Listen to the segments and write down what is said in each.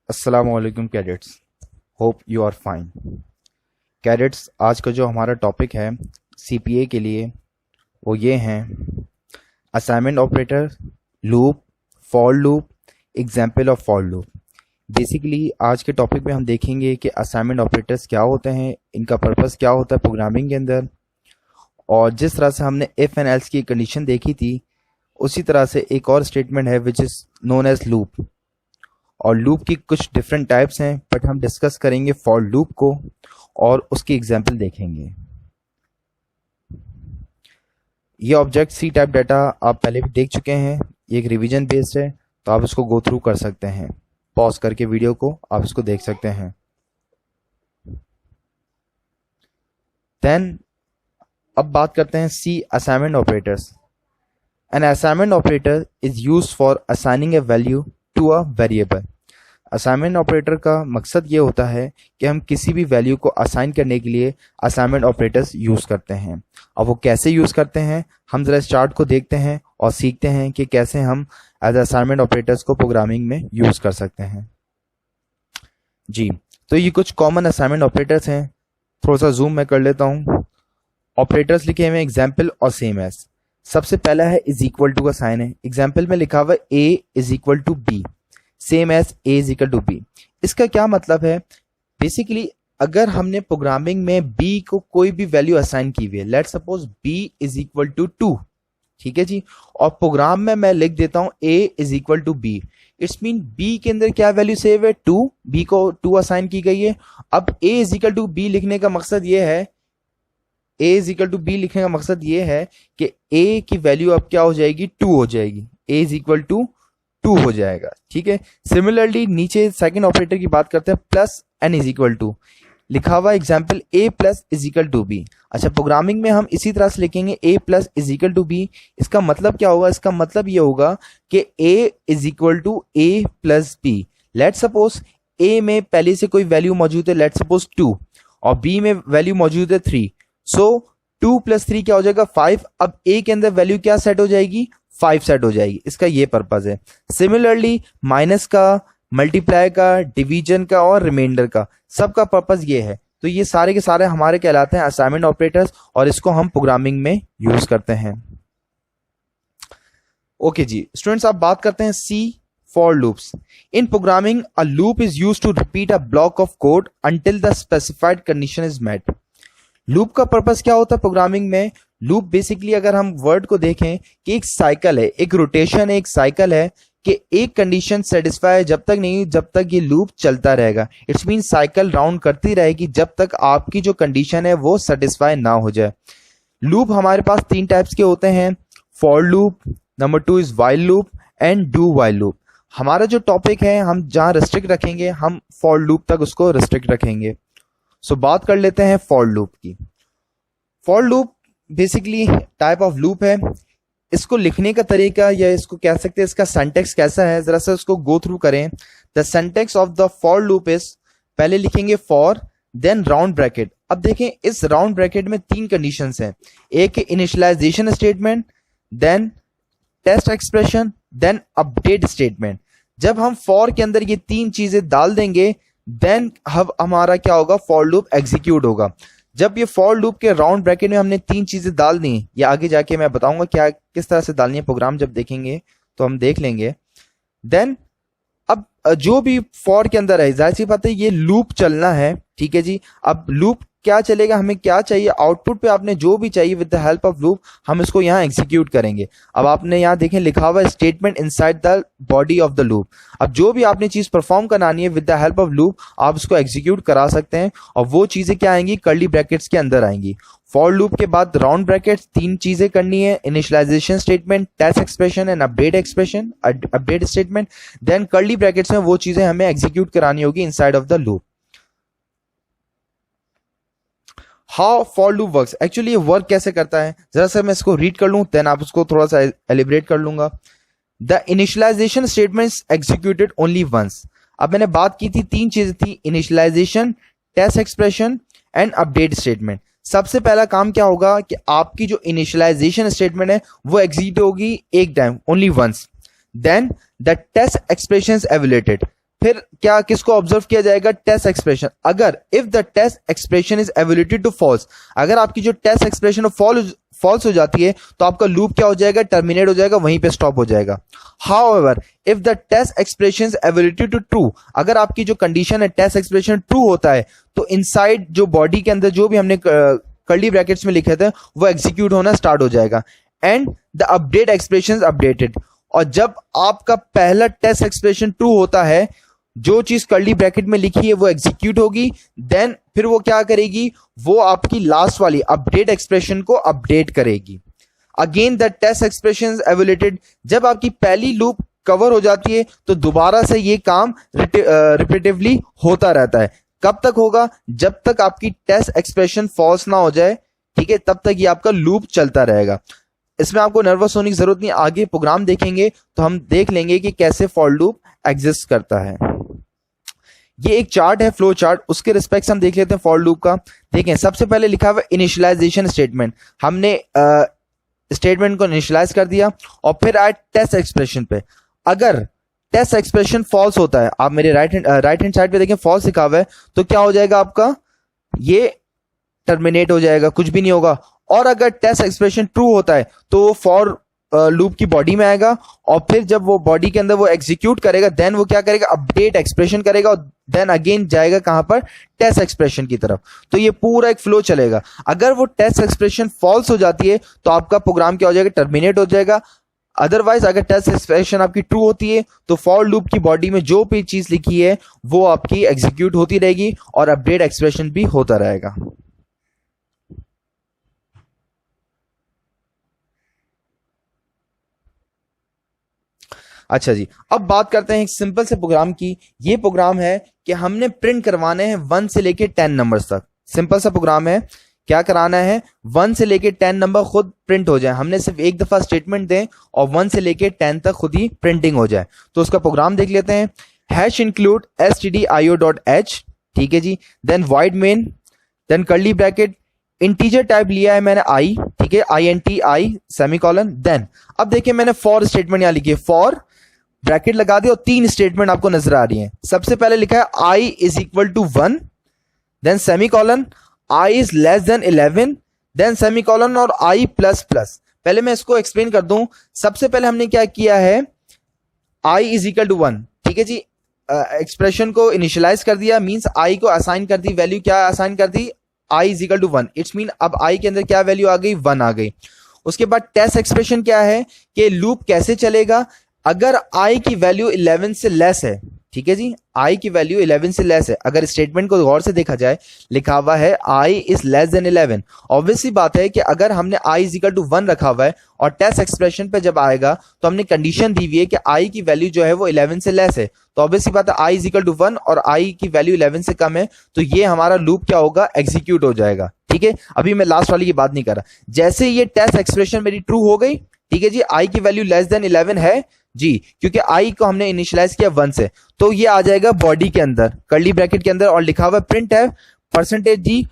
अस्सलामुअलैकुम cadets, hope you are fine. Cadets, आज का जो हमारा टॉपिक है सीपीए के लिए वो ये हैं assignment operator, loop, for loop, example of for loop. Basically आज के टॉपिक में हम देखेंगे कि असाइनमेंट ऑपरेटर्स क्या होते हैं, इनका पर्पस क्या होता है प्रोग्रामिंग के अंदर, और जिस तरह से हमने इफ एंड एल्स की कंडीशन देखी थी उसी तरह से एक और स्टेटमेंट है which is known as loop. और लूप की कुछ डिफरेंट टाइप्स हैं, बट हम डिस्कस करेंगे फॉर लूप को और उसकी एग्जांपल देखेंगे। ये ऑब्जेक्ट सी टाइप डाटा आप पहले भी देख चुके हैं, ये एक रिवीजन बेस्ड है, तो आप इसको गो थ्रू कर सकते हैं। पॉज करके वीडियो को आप इसको देख सकते हैं। देन अब बात करते हैं C assignment operators. An assignment operator is used for assigning a value to a variable. Assignment operator का मकसद ये होता है कि हम किसी भी वैल्यू को असाइन करने के लिए असाइनमेंट ऑपरेटर्स यूज करते हैं। अब वो कैसे यूज करते हैं, हम जरा इस चार्ट को देखते हैं और सीखते हैं कि कैसे हम एज असाइनमेंट ऑपरेटर्स को प्रोग्रामिंग में यूज कर सकते हैं। जी, तो ये कुछ कॉमन असाइनमेंट ऑपरेटर्स हैं। थोड़ा सा जूम मैं कर लेता हूँ। ऑपरेटर्स लिखे हुए एग्जाम्पल और सेम एज। सबसे पहला है इज इक्वल टू का साइन है। एग्जाम्पल में लिखा हुआ A is equal to B, same as A is equal to B. इसका क्या मतलब है? बेसिकली अगर हमने प्रोग्रामिंग में बी को कोई भी वैल्यू असाइन की हुई है, let's suppose b is equal to 2, ठीक है जी, और प्रोग्राम में मैं लिख देता हूं A is equal to B, it's mean B के अंदर क्या वैल्यू सेव है? 2, बी को 2 असाइन की गई है। अब ए इज इक्वल टू बी लिखने का मकसद ये है, ए इज इक्वल टू बी लिखने का मकसद ये है कि ए की वैल्यू अब क्या हो जाएगी? 2 हो जाएगी। ए इज इक्वल टू 2 हो जाएगा, ठीक है। सिमिलरली नीचे सेकंड ऑपरेटर की बात करते हैं, plus and is equal to लिखा हुआ example A plus is equal to B. अच्छा, प्रोग्रामिंग में हम इसी तरह से लिखेंगे A plus is equal to B. इसका मतलब क्या होगा? इसका मतलब ये होगा कि A is equal to A plus B. Let suppose A में पहले से कोई वैल्यू मौजूद है, लेट सपोज 2, और बी में वैल्यू मौजूद है 3। सो 2 प्लस 3 क्या हो जाएगा? 5। अब ए के अंदर वैल्यू क्या सेट हो जाएगी? 5 सेट हो जाएगी। इसका ये पर्पज है। सिमिलरली माइनस का, मल्टीप्लाई का, डिवीजन का और रिमाइंडर का, सबका पर्पज ये है। तो ये सारे के सारे हमारे कहलाते हैं असाइनमेंट ऑपरेटर्स, और इसको हम प्रोग्रामिंग में यूज करते हैं। ओके जी स्टूडेंट्स, अब बात करते हैं C for loops. In programming a loop is used to repeat a block of code until the specified condition is met. Loop का पर्पस क्या होता है प्रोग्रामिंग में? लूप बेसिकली अगर हम वर्ड को देखें कि एक साइकिल है, एक रोटेशन है, एक साइकिल है कि एक कंडीशन सेटिस्फाई जब तक नहीं, जब तक ये लूप चलता रहेगा। इट्स मीन साइकिल राउंड करती रहेगी जब तक आपकी जो कंडीशन है वो सेटिस्फाई ना हो जाए। लूप हमारे पास 3 टाइप्स के होते हैं, for loop, number 2 is while loop and do while loop. हमारा जो टॉपिक है, हम जहां रिस्ट्रिक्ट रखेंगे, हम फॉर लूप तक उसको रिस्ट्रिक्ट रखेंगे। सो बात कर लेते हैं फॉर लूप की। For loop basically type of loop है। इसको लिखने का तरीका, या इसको कह सकते हैं इसका सिंटैक्स कैसा है, जरा सा उसको गो थ्रू करें। The syntax of the for loop is, पहले लिखेंगे फॉर, देन राउंड ब्रैकेट। अब देखें इस राउंड ब्रैकेट में 3 कंडीशंस हैं। एक initialisation statement, then test expression, then update statement. जब हम फॉर के अंदर ये 3 चीजें डाल देंगे, देन हमारा क्या होगा? फॉर लूप एग्जीक्यूट होगा। जब ये फॉर लूप के राउंड ब्रैकेट में हमने 3 चीजें डाल दी, या आगे जाके मैं बताऊंगा क्या किस तरह से डालनी है, प्रोग्राम जब देखेंगे तो हम देख लेंगे। देन अब जो भी फॉर के अंदर है, जाहिर सी बात है ये लूप चलना है, ठीक है जी। अब लूप क्या चलेगा, हमें क्या चाहिए आउटपुट पे, आपने जो भी चाहिए with the help of loop हम इसको यहाँ एग्जीक्यूट करेंगे। अब आपने यहाँ देखें लिखा हुआ है statement inside the body of the loop. अब जो भी आपने चीज परफॉर्म करानी है with the help of loop आप उसको एग्जीक्यूट करा सकते हैं, और वो चीजें क्या आएंगी? कर्ली ब्रैकेट्स के अंदर आएंगी। फॉर लूप के बाद राउंड ब्रैकेट्स, 3 चीजें करनी है, initialisation statement, test expression and update expression, update statement. Then curly brackets में वो चीजें हमें एग्जीक्यूट करानी होगी inside of the loop. How for loop works, actually ये वर्क कैसे करता है, जरा सा मैं इसको रीड कर लूं, देन आप उसको थोड़ा सा एलिब्रेट कर लूंगा। The initialisation statement executed only once. अब मैंने बात की थी 3 चीजें थी, initialisation, test expression and update statement. सबसे पहला काम क्या होगा कि आपकी जो इनिशियलाइजेशन स्टेटमेंट है वो एग्जीक्यूट होगी एक time, only once. Then the test expression evaluated, फिर क्या किसको ऑब्जर्व किया जाएगा, टेस्ट एक्सप्रेशन। अगर if the test expression is evaluated to false, अगर आपकी जो टेस्ट एक्सप्रेशन फॉल्स हो जाती है तो आपका लूप क्या हो जाएगा, टर्मिनेट हो जाएगा, वहीं पे स्टॉप हो जाएगा। However if the test expression is evaluated to true, अगर आपकी जो कंडीशन है टेस्ट एक्सप्रेशन ट्रू होता है तो इनसाइड जो बॉडी के अंदर जो भी हमने कर्ली ब्रैकेट्स में लिखे थे वो एग्जीक्यूट होना स्टार्ट हो जाएगा। And the update expression updated, और जब आपका पहला टेस्ट एक्सप्रेशन ट्रू होता है, जो चीज कर्ली ब्रैकेट में लिखी है वो एग्जीक्यूट होगी, देन फिर वो क्या करेगी, वो आपकी लास्ट वाली अपडेट एक्सप्रेशन को अपडेट करेगी। अगेन द टेस्ट एक्सप्रेशन एवेल्यूएटेड, जब आपकी पहली लूप कवर हो जाती है तो दोबारा से ये काम रिपीटिवली होता रहता है। कब तक होगा, जब तक आपकी टेस्ट एक्सप्रेशन फॉल्स ना हो जाए, ठीक है, तब तक ये आपका लूप चलता रहेगा। इसमें आपको नर्वस होने की जरूरत नहीं, आगे प्रोग्राम देखेंगे तो हम देख लेंगे कि कैसे फॉर लूप एग्जिस्ट करता है। ये एक चार्ट है, फ्लो चार्ट, उसके रिस्पेक्ट हम देख लेते हैं फॉर लूप का। देखें, सबसे पहले लिखा हुआ इनिशियलाइजेशन स्टेटमेंट, हमने स्टेटमेंट को इनिशियलाइज कर दिया और फिर आए टेस्ट एक्सप्रेशन पे। अगर टेस्ट एक्सप्रेशन फॉल्स होता है, आप मेरे राइट हैंड साइड पे देखें फॉल्स लिखा हुआ है, तो क्या हो जाएगा आपका, ये टर्मिनेट हो जाएगा, कुछ भी नहीं होगा। और अगर टेस्ट एक्सप्रेशन ट्रू होता है तो वो फॉर लूप की बॉडी में आएगा और फिर जब वो बॉडी के अंदर वो एग्जीक्यूट करेगा, देन वो क्या करेगा, अपडेट एक्सप्रेशन करेगा और देन अगेन जाएगा कहां पर, टेस्ट एक्सप्रेशन की तरफ। तो ये पूरा एक फ्लो चलेगा। अगर वो टेस्ट एक्सप्रेशन फॉल्स हो जाती है तो आपका प्रोग्राम क्या हो जाएगा, टर्मिनेट हो जाएगा। अदरवाइज अगर टेस्ट एक्सप्रेशन आपकी ट्रू होती है तो फॉर लूप की बॉडी में जो भी चीज लिखी है वो आपकी एग्जीक्यूट होती रहेगी और अपडेट एक्सप्रेशन भी होता रहेगा। अच्छा जी, अब बात करते हैं एक सिंपल से प्रोग्राम की। ये प्रोग्राम है कि हमने प्रिंट करवाने हैं 1 से लेके 10 नंबर्स तक। सिंपल सा प्रोग्राम है, क्या कराना है, 1 से लेके 10 नंबर खुद प्रिंट हो जाए। हमने सिर्फ एक दफा स्टेटमेंट दें और 1 से लेके 10 तक खुद ही प्रिंटिंग हो जाए। तो उसका प्रोग्राम देख लेते हैं। हैश इंक्लूड stdio.h, ठीक है जी, then void main, then curly bracket, integer type लिया है मैंने आई, ठीक है, INTI सेमीकोलन। देन अब देखिए मैंने फॉर स्टेटमेंट यहां लिखी है, फॉर ब्रैकेट लगा दी और 3 स्टेटमेंट आपको नजर आ रही हैं। सबसे पहले लिखा है i is equal to 1, then semicolon, i is less than 11, then semicolon और i प्लस प्लस। पहले मैं इसको एक्सप्लेन कर दूं। सबसे पहले हमने क्या किया है, i इज इक्वल टू 1, ठीक है जी, एक्सप्रेशन को इनिशियलाइज कर दिया, मींस i को असाइन कर दी, वैल्यू क्या असाइन कर दी, i is equal to 1। It's mean अब i के अंदर क्या वैल्यू आ गई, 1 आ गई। उसके बाद टेस्ट एक्सप्रेशन क्या है कि लूप कैसे चलेगा, अगर i की वैल्यू 11 से लेस है, ठीक है जी, i की वैल्यू 11 से लेस है। अगर स्टेटमेंट को गौर से देखा जाए, लिखा हुआ है i is less than 11। Obviously बात है कि अगर हमने i इज इक्वल टू 1 रखा हुआ है और टेस्ट एक्सप्रेशन पे जब आएगा तो हमने कंडीशन दी हुई है कि i की वैल्यू जो है वो 11 से लेस है, तो ऑब्वियसली बात है i इज इक्वल टू 1 और i की वैल्यू 11 से कम है, तो ये हमारा लूप क्या होगा, एग्जीक्यूट हो जाएगा। ठीक है, अभी मैं लास्ट वाली की बात नहीं कर रहा। जैसे ये टेस्ट एक्सप्रेशन मेरी ट्रू हो गई, ठीक है जी, i की वैल्यू लेस देन 11 है जी, क्योंकि i को हमने इनिशियलाइज किया 1 से, तो ये आ जाएगा बॉडी के अंदर, कर्ली ब्रैकेट के अंदर, और लिखा हुआ प्रिंट है %g,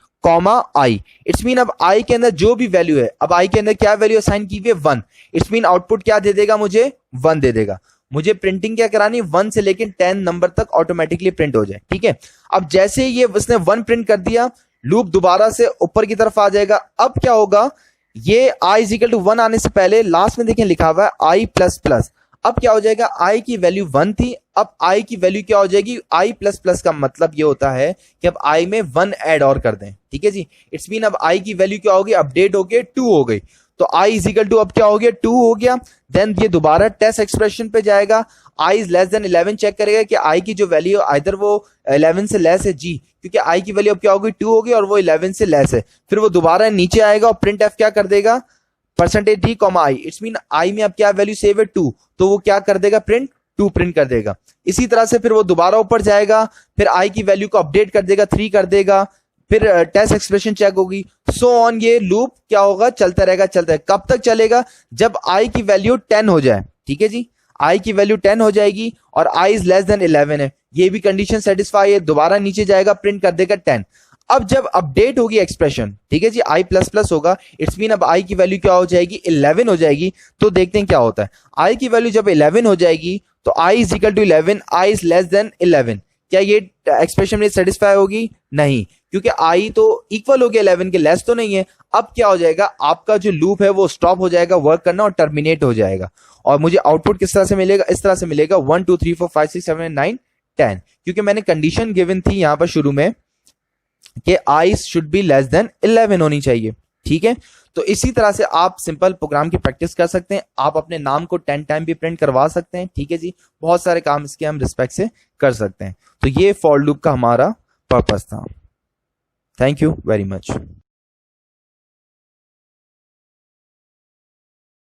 i। इट्स मीन अब i के अंदर जो भी वैल्यू है, अब i के अंदर क्या वैल्यू असाइन की हुई है, 1। इट्स मीन आउटपुट क्या दे देगा, मुझे 1 दे देगा। मुझे प्रिंटिंग क्या करानी, 1 से लेकर 10 नंबर तक ऑटोमेटिकली प्रिंट हो जाए। ठीक है, अब जैसे ये उसने 1 प्रिंट कर दिया, लूप दोबारा से ऊपर की तरफ आ जाएगा। अब क्या होगा, ये i इज इक्वल टू 1 आने से पहले लास्ट में देखें लिखा हुआ है i प्लस प्लस। अब क्या हो जाएगा, i की वैल्यू 1 थी, अब i की वैल्यू क्या हो जाएगी, i प्लस प्लस का मतलब ये होता है कि अब i में 1 ऐड और कर दें। ठीक है जी, इट्स मीन अब i की वैल्यू क्या होगी, अपडेट होके 2 हो गई, तो i इज इक्वल टू अब क्या हो गया, 2 हो गया। देन ये दोबारा टेस्ट एक्सप्रेशन पे जाएगा, i is less than 11 check करेगा कि i की जो वैल्यू आइदर वो 11 से लेस है जी, क्योंकि i की वैल्यू अब क्या होगी, 2 होगी और वो 11 से लेस है। फिर वो दोबारा नीचे आएगा और प्रिंट एफ क्या कर देगा, %d, i। It's mean i में अब क्या वैल्यू सेव है, 2, तो वो क्या कर देगा, प्रिंट 2 प्रिंट कर देगा। इसी तरह से फिर वो दोबारा ऊपर जाएगा, फिर i की वैल्यू को अपडेट कर देगा, 3 कर देगा, फिर टेस्ट एक्सप्रेशन चेक होगी, सो ऑन। ये लूप क्या होगा, चलता रहेगा, चलता है। कब तक चलेगा, जब i की वैल्यू 10 हो जाए। ठीक है जी, i की वैल्यू 10 हो जाएगी और i इज लेस देन 11 है, ये भी कंडीशन सेटिस्फाई है, दोबारा नीचे जाएगा, प्रिंट कर देगा 10। अब जब अपडेट होगी एक्सप्रेशन, ठीक है जी, i प्लस प्लस होगा, इट्स मीन अब i की वैल्यू क्या हो जाएगी, 11 हो जाएगी। तो देखते हैं क्या होता है, i की वैल्यू जब 11 हो जाएगी तो i is equal to 11, i is less than 11, क्या ये एक्सप्रेशन मेरी सेटिस्फाई होगी? नहीं, क्योंकि i तो इक्वल हो गया 11 के, लेस तो नहीं है। अब क्या हो जाएगा, आपका जो लूप है वो स्टॉप हो जाएगा वर्क करना और टर्मिनेट हो जाएगा, और मुझे आउटपुट किस तरह से मिलेगा? इस तरह से मिलेगा 1 2 3 4 5 6 7 8 9 10, क्योंकि मैंने कंडीशन गिवन थी यहां पर शुरू में कि i should be less than 11 होनी चाहिए। ठीक है, तो इसी तरह से आप सिंपल प्रोग्राम की प्रैक्टिस कर सकते हैं। आप अपने नाम को 10 टाइम भी प्रिंट करवा सकते हैं। ठीक है जी, बहुत सारे काम इसके हम रिस्पेक्ट से कर सकते हैं। तो ये फॉर लूप का हमारा पर्पस था। Thank you very much.